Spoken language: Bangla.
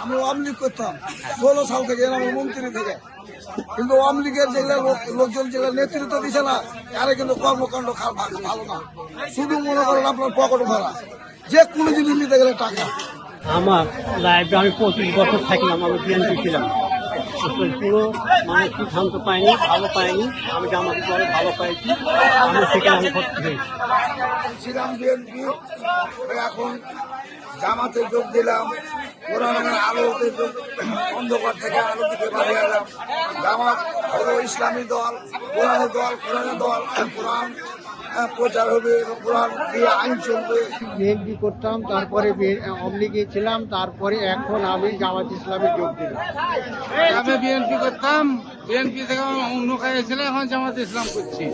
আমি আওয়ামী লীগ করতাম 16 সাল থেকে আমার মন্ত্রী থেকে, কিন্তু আওয়ামী লীগের যেগুলো লোকজন যেগুলো নেতৃত্ব দিচ্ছে না, আরে কিন্তু কর্মকাণ্ড ভালো না, শুধু মনে করেন আপনার পকেট ভরা, যে কোনো জিনিস নিতে গেলে টাকা। আমার লাইফে আমি 25 বছর থাকলাম, আমি বিএনপি ছিলাম, পুরো মানে সিদ্ধান্ত পাইনি, ভালো পাইনি, আমি জামাতে দলে ভালো পাইছি, আমি সেখানে আমি ভর্তি হয়েছি। ছিলাম বিএনপি, এখন জামাতে যোগ দিলাম, কোরআনের আলোতে যোগ, অন্ধকার থেকে আলো দিকে বাড়িয়ে এলাম। জামাত হলো ইসলামী দল, কোরআনের দল, কোরআনের দল, কোরআন প্রচার হবে, কোরআন দিয়ে আইন চলবে। বিএনপি করতাম, তারপরে আওয়ামী লীগে ছিলাম, তারপরে এখন আমি জামাত ইসলামে যোগ দিলাম। আমি বিএনপি করতাম, বিএনপি থেকে অন্য কাজে ছিল, এখন জামাত ইসলাম করছি।